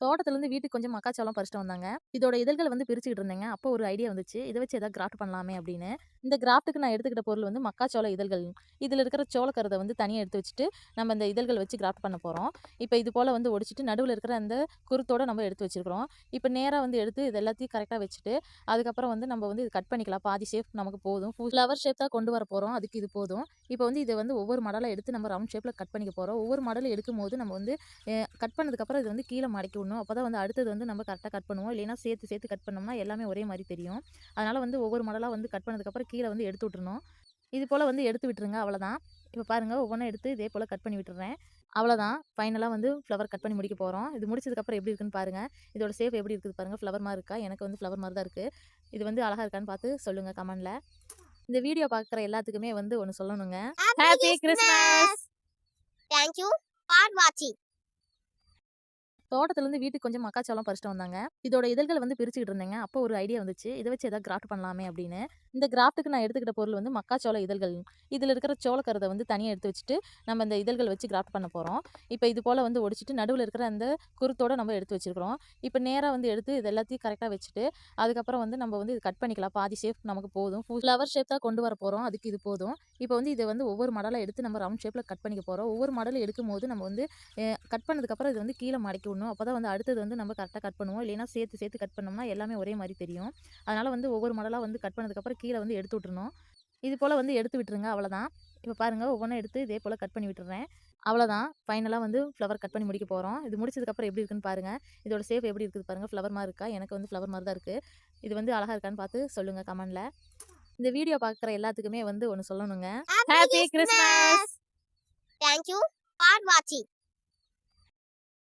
தோட்டத்துலேருந்து வீட்டுக்கு கொஞ்சம் மக்காச்சோளம் பறிச்சுட்டு வந்தாங்க. இதோட இதழ்கள் வந்து பிரிச்சுக்கிட்டு இருந்தேங்க. அப்போ ஒரு ஐடியா வந்துச்சு. இத வச்சு ஏதாவது கிராஃப்ட் பண்ணலாமே அப்படின்னு. இந்த கிராஃப்ட்டுக்கு நான் எடுத்துக்கிட்ட பொருள் வந்து மக்காச்சோள இதழ்கள். இதில இருக்கிற சோளக்கருத வந்து தனியா எடுத்து வச்சுட்டு, நம்ம இந்த இதழ்கள் வச்சு கிராஃப்ட் பண்ண போறோம். இப்ப இது போல வந்து ஒடிச்சிட்டு நடுவுல இருக்கிற அந்த குருத்தோட நம்ம எடுத்து வச்சிருக்கிறோம். இப்ப நேரா வந்து எடுத்து இது எல்லாத்தையும் கரெக்ட்டா வச்சுட்டு, அதுக்கப்புறம் வந்து நம்ம வந்து இது கட் பண்ணிக்கலாம். பாதி ஷேப் நமக்கு போதும். ஃப்ளவர் ஷேப் தான் கொண்டு வர போறோம். அதுக்கு இது போதும். இப்ப வந்து இத வந்து ஒவ்வொரு மாடலா எடுத்து நம்ம ரவுண்ட் ஷேப்ல கட் பண்ணிக்க போறோம். ஒவ்வொரு மாடலும் எடுக்கும்போது நம்ம வந்து கட் பண்ணதுக்கப்புறம் இது வந்து கீழ மடக்கி விடணும். அப்பதான் வந்து அடுத்தது வந்து நம்ம கரெக்ட்டா கட் பண்ணுவோம். இல்லைன்னா சேர்த்து சேர்த்து கட் பண்ணோம்னா எல்லாமே ஒரே மாரி தெரியும். அதனால வந்து ஒவ்வொரு மாடலா வந்து கட் பண்ணதுக்கப்புறம் கீழ வந்து எடுத்து விட்டுறணும். இது போல வந்து எடுத்து விட்டுருங்க அவ்வளோதான். இப்ப பாருங்க ஒவ்வொண்ணா எடுத்து இதே போல கட் பண்ணி விட்டுர்றேன். அவ்வளோதான். ஃபைனலா வந்து ஃப்ளவர் கட் பண்ணி முடிக்க போறோம். இது முடிச்சதுக்கப்புறம் எப்படி இருக்குன்னு பாருங்க. இதோட ஷேப் எப்படி இருக்குது பாருங்க. ஃப்ளவர் மாரி இருக்கா? எனக்கு வந்து ஃப்ளவர் மாரி தான் இருக்கு. இது வந்து அழகா இருக்கான்னு பார்த்து சொல்லுங்க கமெண்ட்ல. இந்த வீடியோ பார்க்குற எல்லாத்துக்குமே வந்து ஒண்ணு சொல்லணுங்க. Happy Christmas! Thank you for watching. தோட்டத்துலேருந்து வீட்டுக்கு கொஞ்சம் மக்காச்சோளம் பறிச்சுட்டு வந்தாங்க. இதோட இதழ்கள் வந்து பிரிச்சுக்கிட்டு இருந்தேங்க. அப்போ ஒரு ஐடியா வந்துச்சு. இத வச்சு ஏதாவது கிராஃப்ட் பண்ணலாமே அப்படின்னு. இந்த கிராஃப்ட்டுக்கு நான் எடுத்துக்கிட்ட பொருள் வந்து மக்காச்சோள இதழ்கள். இதில இருக்கிற சோளக்கருத வந்து தனியா எடுத்து வச்சுட்டு, நம்ம இந்த இதழ்கள் வச்சு கிராஃப்ட் பண்ண போறோம். இப்ப இது போல வந்து ஒடிச்சிட்டு நடுவுல இருக்கிற அந்த குருத்தோட நம்ம எடுத்து வச்சிருக்கிறோம். இப்ப நேரா வந்து எடுத்து இது எல்லாத்தையும் கரெக்ட்டா வச்சுட்டு, அதுக்கப்புறம் வந்து நம்ம வந்து இது கட் பண்ணிக்கலாம். பாதி ஷேப் நமக்கு போதும். ஃப்ளவர் ஷேப் தான் கொண்டு வர போறோம். அதுக்கு இது போதும். இப்ப வந்து இத வந்து ஒவ்வொரு மாடலா எடுத்து நம்ம ரவுண்ட் ஷேப்ல கட் பண்ணிக்க போறோம். ஒவ்வொரு மாடலும் எடுக்கும்போது நம்ம வந்து கட் பண்ணதுக்கப்புறம் இது வந்து கீழ மடக்கி விடணும். அப்பதான் வந்து அடுத்தது வந்து நம்ம கரெக்ட்டா கட் பண்ணுவோம். இல்லைன்னா சேர்த்து சேர்த்து கட் பண்ணோம்னா எல்லாமே ஒரே மாரி தெரியும். அதனால வந்து ஒவ்வொரு மாடலா வந்து கட் பண்ணதுக்கப்புறம் கீழ வந்து எடுத்து விட்டுறணும். இது போல வந்து எடுத்து விட்டுருங்க அவ்வளோதான். இப்ப பாருங்க ஒவ்வொண்ணா எடுத்து இதே போல கட் பண்ணி விட்டுர்றேன். அவ்வளோதான். ஃபைனலா வந்து ஃப்ளவர் கட் பண்ணி முடிக்க போறோம். இது முடிச்சதுக்கப்புறம் எப்படி இருக்குன்னு பாருங்க. இதோட ஷேப் எப்படி இருக்குது பாருங்க. ஃப்ளவர் மாரி இருக்கா? எனக்கு வந்து ஃப்ளவர் மாரி தான் இருக்கு. இது வந்து அழகா இருக்கான்னு பார்த்து சொல்லுங்க கமெண்ட்ல. இந்த வீடியோ பார்க்குற எல்லாத்துக்குமே வந்து ஒண்ணு சொல்லணுங்க. Happy happy Christmas! Christmas! Thank you for watching.